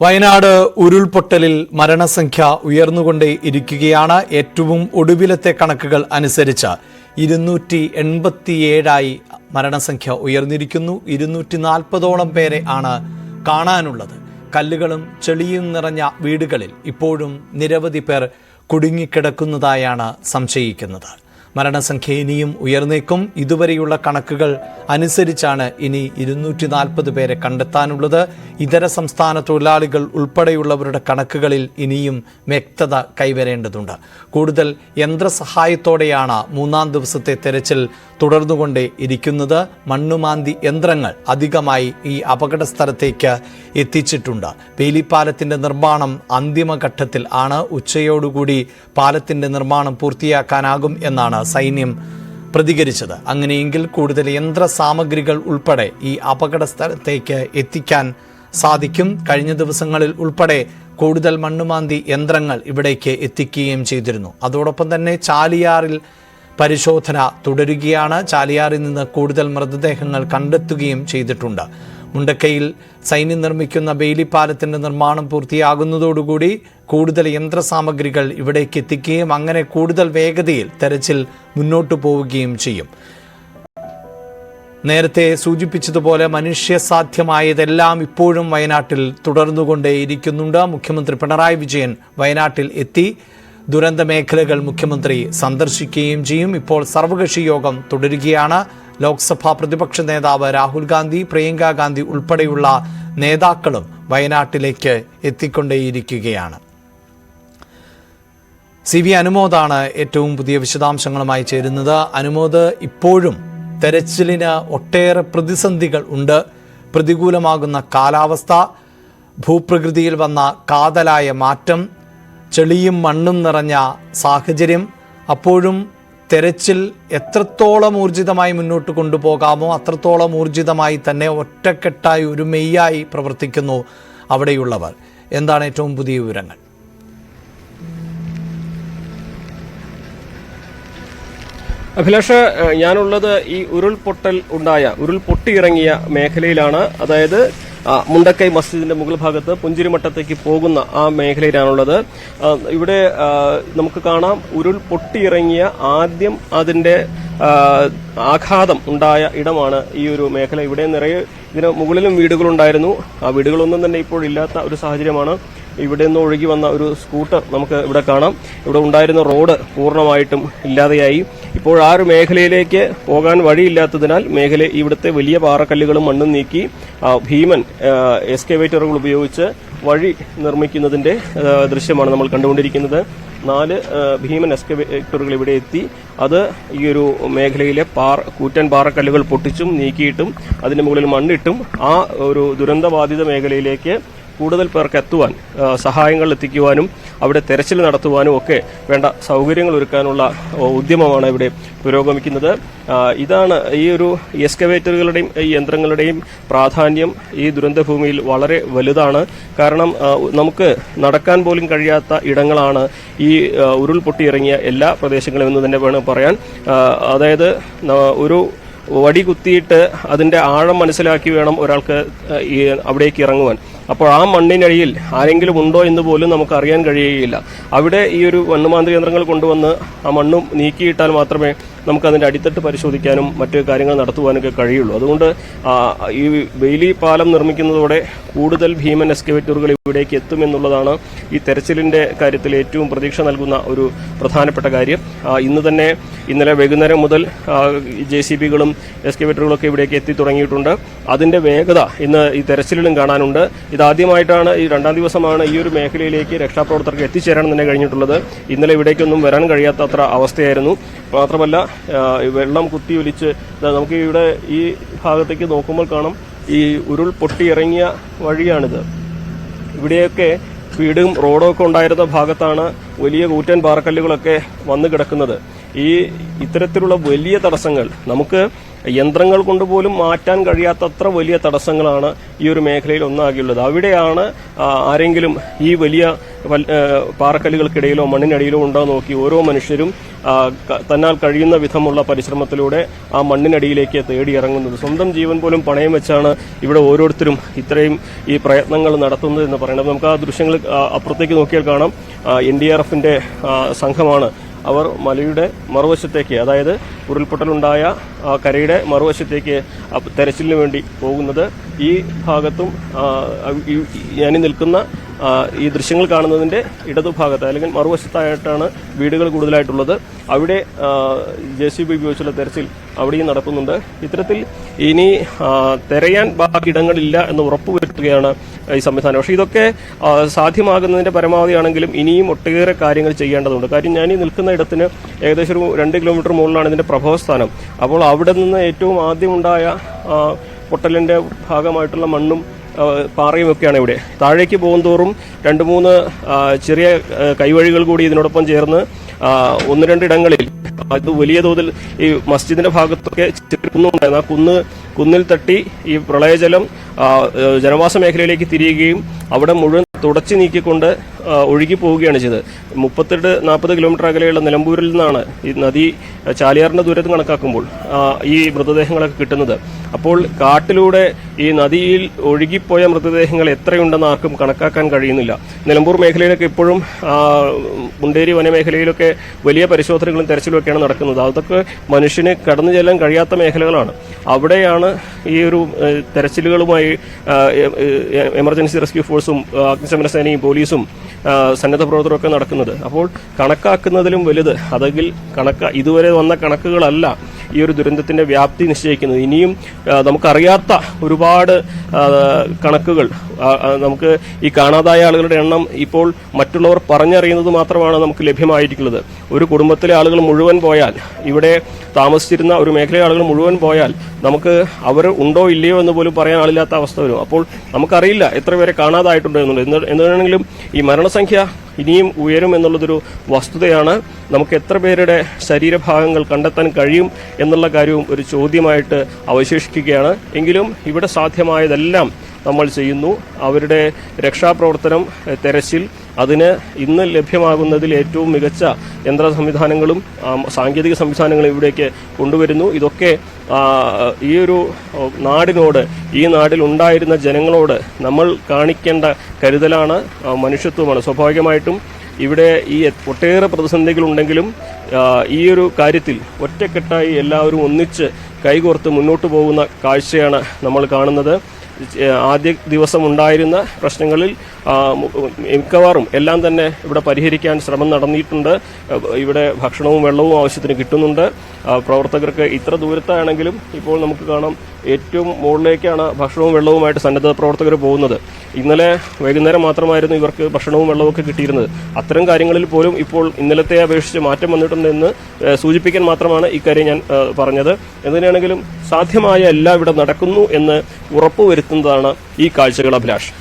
വയനാട് ഉരുൾപൊട്ടലിൽ മരണസംഖ്യ ഉയർന്നുകൊണ്ടേയിരിക്കുകയാണ്. ഏറ്റവും ഒടുവിലത്തെ കണക്കുകൾ അനുസരിച്ച് 287 മരണസംഖ്യ ഉയർന്നിരിക്കുന്നു. 240ഓളം പേരെ ആണ് കാണാനുള്ളത്. കല്ലുകളും ചെളിയും നിറഞ്ഞ വീടുകളിൽ ഇപ്പോഴും നിരവധി പേർ കുടുങ്ങിക്കിടക്കുന്നതായാണ് സംശയിക്കുന്നത്. മരണസംഖ്യ ഇനിയും ഉയർന്നേക്കും. ഇതുവരെയുള്ള കണക്കുകൾ അനുസരിച്ചാണ് ഇനി 240 പേരെ കണ്ടെത്താനുള്ളത്. ഇതര സംസ്ഥാന തൊഴിലാളികൾ ഉൾപ്പെടെയുള്ളവരുടെ കണക്കുകളിൽ ഇനിയും വ്യക്തത കൈവരേണ്ടതുണ്ട്. കൂടുതൽ യന്ത്രസഹായത്തോടെയാണ് മൂന്നാം ദിവസത്തെ തെരച്ചിൽ തുടർന്നുകൊണ്ടേ ഇരിക്കുന്നത്. മണ്ണുമാന്തി യന്ത്രങ്ങൾ അധികമായി ഈ അപകട സ്ഥലത്തേക്ക് എത്തിച്ചിട്ടുണ്ട്. വേലിപ്പാലത്തിൻ്റെ നിർമ്മാണം അന്തിമഘട്ടത്തിൽ ആണ്. ഉച്ചയോടുകൂടി പാലത്തിൻ്റെ നിർമ്മാണം പൂർത്തിയാക്കാനാകും എന്നാണ് സൈന്യം പ്രതികരിച്ചത്. അങ്ങനെയെങ്കിൽ കൂടുതൽ യന്ത്ര സാമഗ്രികൾ ഉൾപ്പെടെ ഈ അപകട സ്ഥലത്തേക്ക് എത്തിക്കാൻ സാധിക്കും. കഴിഞ്ഞ ദിവസങ്ങളിൽ ഉൾപ്പെടെ കൂടുതൽ മണ്ണുമാന്തി യന്ത്രങ്ങൾ ഇവിടേക്ക് എത്തിക്കുകയും ചെയ്തിരുന്നു. അതോടൊപ്പം തന്നെ ചാലിയാറിൽ പരിശോധന തുടരുകയാണ്. ചാലിയാറിൽ നിന്ന് കൂടുതൽ മൃതദേഹങ്ങൾ കണ്ടെത്തുകയും ചെയ്തിട്ടുണ്ട്. മുണ്ടക്കയിൽ സൈന്യം നിർമ്മിക്കുന്ന ബെയിലിപ്പാലത്തിൻ്റെ നിർമ്മാണം പൂർത്തിയാകുന്നതോടുകൂടി കൂടുതൽ യന്ത്രസാമഗ്രികൾ ഇവിടേക്ക് എത്തിക്കുകയും അങ്ങനെ കൂടുതൽ വേഗതയിൽ തെരച്ചിൽ മുന്നോട്ടു പോവുകയും ചെയ്യും. നേരത്തെ സൂചിപ്പിച്ചതുപോലെ മനുഷ്യസാധ്യമായതെല്ലാം ഇപ്പോഴും വയനാട്ടിൽ തുടർന്നുകൊണ്ടേയിരിക്കുന്നുണ്ട്. മുഖ്യമന്ത്രി പിണറായി വിജയൻ വയനാട്ടിൽ എത്തി ദുരന്ത മേഖലകൾ മുഖ്യമന്ത്രി സന്ദർശിക്കുകയും ചെയ്യും. ഇപ്പോൾ സർവകക്ഷി യോഗം തുടരുകയാണ്. ലോക്സഭാ പ്രതിപക്ഷ നേതാവ് രാഹുൽ ഗാന്ധി, പ്രിയങ്ക ഗാന്ധി ഉൾപ്പെടെയുള്ള നേതാക്കളും വയനാട്ടിലേക്ക് എത്തിക്കൊണ്ടേയിരിക്കുകയാണ്. CV അനുമോദാണ് ഏറ്റവും പുതിയ വിശദാംശങ്ങളുമായി ചേരുന്നത്. അനുമോദ്, ഇപ്പോഴും തെരച്ചിലിന് ഒട്ടേറെ പ്രതിസന്ധികൾ ഉണ്ട്. പ്രതികൂലമാകുന്ന കാലാവസ്ഥ, ഭൂപ്രകൃതിയിൽ വന്ന കാതലായ മാറ്റം, ചെളിയും മണ്ണും നിറഞ്ഞ സാഹചര്യം, അപ്പോഴും തെരച്ചിൽ എത്രത്തോളം ഊർജിതമായി മുന്നോട്ട് കൊണ്ടുപോകാമോ അത്രത്തോളം ഊർജിതമായി തന്നെ ഒറ്റക്കെട്ടായി ഒരു മെയ്യായി പ്രവർത്തിക്കുന്നു അവിടെയുള്ളവർ. എന്താണ് ഏറ്റവും പുതിയ വിവരങ്ങൾ? അഭിലാഷ്, ഞാനുള്ളത് ഈ ഉരുൾപൊട്ടിയിറങ്ങിയ മേഖലയിലാണ്. അതായത് മുണ്ടക്കൈ മസ്ജിദിന്റെ മുകൾ ഭാഗത്ത് പുഞ്ചിരിമട്ടത്തേക്ക് പോകുന്ന ആ മേഖലയിലാണുള്ളത്. ഇവിടെ നമുക്ക് കാണാം, ഉരുൾപൊട്ടിയിറങ്ങിയ ആദ്യം അതിന്റെ ആഘാതം ഉണ്ടായ ഇടമാണ് ഈ ഒരു മേഖല. ഇവിടെ നിറയെ ഇതിന് മുകളിലും വീടുകളുണ്ടായിരുന്നു. ആ വീടുകളൊന്നും തന്നെ ഇപ്പോൾ ഇല്ലാത്ത ഒരു സാഹചര്യമാണ്. ഇവിടെ നിന്ന് ഒഴുകി വന്ന ഒരു സ്കൂട്ടർ നമുക്ക് ഇവിടെ കാണാം. ഇവിടെ ഉണ്ടായിരുന്ന റോഡ് പൂർണ്ണമായിട്ടും ഇല്ലാതെയായി. ഇപ്പോൾ ആ ഒരു മേഖലയിലേക്ക് പോകാൻ വഴിയില്ലാത്തതിനാൽ ഇവിടുത്തെ വലിയ പാറക്കല്ലുകളും മണ്ണും നീക്കി ഭീമൻ എക്സ്കവേറ്ററുകൾ ഉപയോഗിച്ച് വഴി നിർമ്മിക്കുന്നതിന്റെ ദൃശ്യമാണ് നമ്മൾ കണ്ടുകൊണ്ടിരിക്കുന്നത്. 4 ഭീമൻ എക്സ്കവേറ്ററുകൾ ഇവിടെ എത്തി. അത് ഈ ഒരു മേഖലയിലെ കൂറ്റൻ പാറക്കല്ലുകൾ പൊട്ടിച്ചും നീക്കിയിട്ടും അതിന്റെ മുകളിൽ മണ്ണിട്ടും ആ ഒരു ദുരന്തബാധിത മേഖലയിലേക്ക് കൂടുതൽ പേർക്ക് എത്തുവാൻ, സഹായങ്ങൾ എത്തിക്കുവാനും അവിടെ തെരച്ചിൽ നടത്തുവാനും ഒക്കെ വേണ്ട സൗകര്യങ്ങൾ ഒരുക്കാനുള്ള ഉദ്യമമാണ് ഇവിടെ പുരോഗമിക്കുന്നത്. ഇതാണ് ഈ ഒരു എക്സ്കവേറ്ററുകളുടെയും ഈ യന്ത്രങ്ങളുടെയും പ്രാധാന്യം ഈ ദുരന്തഭൂമിയിൽ വളരെ വലുതാണ്. കാരണം നമുക്ക് നടക്കാൻ പോലും കഴിയാത്ത ഇടങ്ങളാണ് ഈ ഉരുൾപൊട്ടിയിറങ്ങിയ എല്ലാ പ്രദേശങ്ങളും എന്ന് തന്നെ വേണം പറയാൻ. അതായത് ഒരു വടി കുത്തിയിട്ട് അതിന്റെ ആഴം മനസ്സിലാക്കി വേണം ഒരാൾക്ക് അവിടേക്ക് ഇറങ്ങുവാൻ. അപ്പോൾ ആ മണ്ണിനടിയിൽ ആരെങ്കിലും ഉണ്ടോ എന്ന് പോലും നമുക്ക് അറിയാൻ കഴിയുകയില്ല. അവിടെ ഈ ഒരു മണ്ണുമാന്തി യന്ത്രങ്ങൾ കൊണ്ടുവന്ന് ആ മണ്ണും നീക്കിയിട്ടാൽ മാത്രമേ നമുക്കതിന്റെ അടിത്തട്ട് പരിശോധിക്കാനും മറ്റു കാര്യങ്ങൾ നടത്തുവാനൊക്കെ കഴിയുള്ളൂ. അതുകൊണ്ട് ഈ വേലി പാലം നിർമ്മിക്കുന്നതോടെ കൂടുതൽ ഭീമൻ എക്സ്കവേറ്ററുകൾ ഇവിടേക്ക് എത്തുമെന്നുള്ളതാണ് ഈ തെരച്ചിലിന്റെ കാര്യത്തിൽ ഏറ്റവും പ്രതീക്ഷ നൽകുന്ന ഒരു പ്രധാനപ്പെട്ട കാര്യം. ഇന്നലെ വൈകുന്നേരം മുതൽ JCBകളും എക്സ്കവേറ്ററുകളൊക്കെ ഇവിടേക്ക് എത്തി തുടങ്ങിയിട്ടുണ്ട്. അതിന്റെ വേഗത ഇന്ന് ഈ തെരച്ചിലിലും കാണാനുണ്ട്. ഇതാദ്യമായിട്ടാണ്, ഈ 2ാം ദിവസമാണ് ഈ ഒരു മേഖലയിലേക്ക് രക്ഷാപ്രവർത്തകർക്ക് എത്തിച്ചേരാൻ തന്നെ കഴിഞ്ഞിട്ടുള്ളത്. ഇന്നലെ ഇവിടേക്കൊന്നും വരാൻ കഴിയാത്തത്ര അവസ്ഥയായിരുന്നു. മാത്രമല്ല, വെള്ളം കുത്തിയൊലിച്ച് നമുക്ക് ഇവിടെ ഈ ഭാഗത്തേക്ക് നോക്കുമ്പോൾ കാണാം, ഈ ഉരുൾ പൊട്ടിയിറങ്ങിയ വഴിയാണിത്. ഇവിടെയൊക്കെ വീടും റോഡും ഒക്കെ ഉണ്ടായിരുന്ന ഭാഗത്താണ് വലിയ കൂറ്റൻ പാറക്കല്ലുകളൊക്കെ വന്നു കിടക്കുന്നത്. ഇത്തരത്തിലുള്ള വലിയ തടസ്സങ്ങൾ നമുക്ക് യന്ത്രങ്ങൾ കൊണ്ടുപോലും മാറ്റാൻ കഴിയാത്തത്ര വലിയ തടസ്സങ്ങളാണ് ഈ ഒരു മേഖലയിൽ ഒന്നാകെയുള്ളത്. അവിടെയാണ് ആരെങ്കിലും ഈ വലിയ പാറക്കല്ലുകൾക്കിടയിലോ മണ്ണിനടിയിലോ ഉണ്ടോ നോക്കി ഓരോ മനുഷ്യരും തന്നാൽ കഴിയുന്ന വിധമുള്ള പരിശ്രമത്തിലൂടെ ആ മണ്ണിനടിയിലേക്ക് തേടിയിറങ്ങുന്നത്. സ്വന്തം ജീവൻ പോലും പണയം വെച്ചാണ് ഇവിടെ ഓരോരുത്തരും ഇത്രയും ഈ പ്രയത്നങ്ങൾ നടത്തുന്നത് എന്ന് പറയുന്നത്. നമുക്ക് ആ ദൃശ്യങ്ങൾ അപ്പുറത്തേക്ക് നോക്കിയാൽ കാണാം. NDRFന്റെ സംഘമാണ്. അവർ മലയുടെ മറുവശത്തേക്ക്, അതായത് ഉരുൾപൊട്ടലുണ്ടായ കരയുടെ മറുവശത്തേക്ക് തെരച്ചിലിന് വേണ്ടി പോകുന്നത്. ഈ ഭാഗത്തും ഞാൻ നിൽക്കുന്ന ഈ ദൃശ്യങ്ങൾ കാണുന്നതിന്റെ ഇടതുഭാഗത്ത് അല്ലെങ്കിൽ മറുവശത്തായിട്ടാണ് വീടുകൾ കൂടുതലായിട്ടുള്ളത്. അവിടെ JCB ഉപയോഗിച്ചുള്ള തെരച്ചിൽ അവിടെയും നടക്കുന്നുണ്ട്. ഇത്തരത്തിൽ ഇനി തെരയാൻ ബാക്കി ഇടങ്ങളില്ല എന്ന് ഉറപ്പുവരുത്തുകയാണ് ഈ സംവിധാനം. പക്ഷേ ഇതൊക്കെ സാധ്യമാകുന്നതിന്റെ പരമാവധിയാണെങ്കിലും ഇനിയും ഒട്ടേറെ കാര്യങ്ങൾ ചെയ്യേണ്ടതുണ്ട്. കാര്യം ഞാൻ ഈ നിൽക്കുന്ന ഇടത്തിന് ഏകദേശം ഒരു 2 കിലോമീറ്റർ മുകളിലാണ് ഇതിന്റെ പ്രഭവസ്ഥാനം. അപ്പോൾ അവിടെ നിന്ന് ഏറ്റവും ആദ്യമുണ്ടായ പൊട്ടലിന്റെ ഭാഗമായിട്ടുള്ള മണ്ണും പാറയും ഒക്കെയാണ് ഇവിടെ. താഴേക്ക് പോകുന്തോറും 2-3 ചെറിയ കൈവഴികൾ കൂടി ഇതിനോടൊപ്പം ചേർന്ന് 1-2 ഇടങ്ങളിൽ അത് വലിയ തോതിൽ ഈ മസ്ജിദിന്റെ ഭാഗത്തൊക്കെ കുന്നുണ്ടായിരുന്നു. ആ കുന്നിൽ തട്ടി ഈ പ്രളയജലം ജനവാസ മേഖലയിലേക്ക് തിരിയുകയും അവിടെ മുഴുവൻ തുടച്ചു നീക്കിക്കൊണ്ട് ഒഴുകി പോവുകയാണ് ചെയ്തത്. 38-40 കിലോമീറ്റർ അകലെയുള്ള നിലമ്പൂരിൽ നിന്നാണ് ഈ നദി ചാലിയാറിന്റെ ദൂരത്ത് കണക്കാക്കുമ്പോൾ ഈ മൃതദേഹങ്ങളൊക്കെ കിട്ടുന്നത്. അപ്പോൾ കാട്ടിലൂടെ ഈ നദിയിൽ ഒഴുകിപ്പോയ മൃതദേഹങ്ങൾ എത്രയുണ്ടെന്ന് ആർക്കും കണക്കാക്കാൻ കഴിയുന്നില്ല. നിലമ്പൂർ മേഖലയിലൊക്കെ ഇപ്പോഴും മുണ്ടേരി വനമേഖലയിലൊക്കെ വലിയ പരിശോധനകളും തെരച്ചിലുമൊക്കെയാണ് നടക്കുന്നത്. അതൊക്കെ മനുഷ്യന് കടന്നു ചെല്ലാൻ കഴിയാത്ത മേഖലകളാണ്. അവിടെയാണ് ഈ ഒരു തെരച്ചിലുകളുമായി എമർജൻസി റെസ്ക്യൂ ഫോഴ്സും അഗ്നിശമന സേനയും പോലീസും സന്നദ്ധ പ്രവർത്തകരൊക്കെ നടക്കുന്നത്. അപ്പോൾ കണക്കാക്കുന്നതിലും വലുത് അതെങ്കിൽ ഇതുവരെ വന്ന കണക്കുകളല്ല ഈ ഒരു ദുരന്തത്തിന്റെ വ്യാപ്തി നിശ്ചയിക്കുന്നത്. ഇനിയും നമുക്കറിയാത്ത ഒരുപാട് കണക്കുകൾ, നമുക്ക് ഈ കാണാതായ ആളുകളുടെ എണ്ണം ഇപ്പോൾ മറ്റുള്ളവർ പറഞ്ഞറിയുന്നത് മാത്രമാണ് നമുക്ക് ലഭ്യമായിട്ടുള്ളത്. ഒരു കുടുംബത്തിലെ ആളുകൾ മുഴുവൻ പോയാൽ, ഇവിടെ താമസിച്ചിരുന്ന ഒരു മേഖലയിലെ ആളുകൾ മുഴുവൻ പോയാൽ നമുക്ക് അവർ ഉണ്ടോ ഇല്ലയോ എന്ന് പോലും പറയാൻ ആളില്ലാത്ത അവസ്ഥ വരും. അപ്പോൾ നമുക്കറിയില്ല എത്ര പേരെ കാണാതായിട്ടുണ്ട് എന്നുള്ളത്. എന്താണെങ്കിലും ഈ മരണസംഖ്യ ഇനിയും ഉയരും എന്നുള്ളതൊരു വസ്തുതയാണ്. നമുക്ക് എത്ര പേരുടെ ശരീരഭാഗങ്ങൾ കണ്ടെത്താൻ കഴിയും എന്നുള്ള കാര്യവും ഒരു ചോദ്യമായിട്ട് അവശേഷിക്കുകയാണ്. എങ്കിലും ഇവിടെ സാധ്യമായതെല്ലാം നമ്മൾ ചെയ്യുന്നു. അവരുടെ രക്ഷാപ്രവർത്തനം, തെരച്ചിൽ, അതിന് ഇന്ന് ലഭ്യമാകുന്നതിൽ ഏറ്റവും മികച്ച യന്ത്ര സംവിധാനങ്ങളും സാങ്കേതിക സംവിധാനങ്ങളും ഇവിടേക്ക് കൊണ്ടുവരുന്നു. ഇതൊക്കെ ഈ ഒരു നാടിനോട്, ഈ നാട്ടിൽ ഉണ്ടായിരുന്ന ജനങ്ങളോട് നമ്മൾ കാണിക്കേണ്ട കരുതലാണ്, മനുഷ്യത്വമാണ്. സ്വാഭാവികമായിട്ടും ഇവിടെ ഈ ഒട്ടേറെ പ്രതിസന്ധികളുണ്ടെങ്കിലും ഈ ഒരു കാര്യത്തിൽ ഒറ്റക്കെട്ടായി എല്ലാവരും ഒന്നിച്ച് കൈകോർത്ത് മുന്നോട്ട് പോകുന്ന കാഴ്ചയാണ് നമ്മൾ കാണുന്നത്. ആദ്യ ദിവസം ഉണ്ടായിരുന്ന പ്രശ്നങ്ങളിൽ മിക്കവാറും എല്ലാം തന്നെ ഇവിടെ പരിഹരിക്കാൻ ശ്രമം നടന്നിട്ടുണ്ട്. ഇവിടെ ഭക്ഷണവും വെള്ളവും ആവശ്യത്തിന് കിട്ടുന്നുണ്ട്. പ്രവർത്തകർക്ക് ഇത്ര ദൂരത്താണെങ്കിലും ഇപ്പോൾ നമുക്ക് കാണാം ഏറ്റവും മുകളിലേക്കാണ് ഭക്ഷണവും വെള്ളവുമായിട്ട് സന്നദ്ധ പ്രവർത്തകർ പോകുന്നത്. ഇന്നലെ വൈകുന്നേരം മാത്രമായിരുന്നു ഇവർക്ക് ഭക്ഷണവും വെള്ളവും ഒക്കെ കിട്ടിയിരുന്നത്. അത്തരം കാര്യങ്ങളിൽ പോലും ഇപ്പോൾ ഇന്നലത്തെ അപേക്ഷിച്ച് മാറ്റം വന്നിട്ടുണ്ടെന്ന് സൂചിപ്പിക്കാൻ മാത്രമാണ് ഇക്കാര്യം ഞാൻ പറഞ്ഞത്. എന്തിനാണെങ്കിലും സാധ്യമായ എല്ലാം ഇവിടെ നടക്കുന്നു എന്ന് ഉറപ്പുവരുത്തുന്നതാണ് ഈ കാഴ്ചകൾ. അഭിലാഷ്.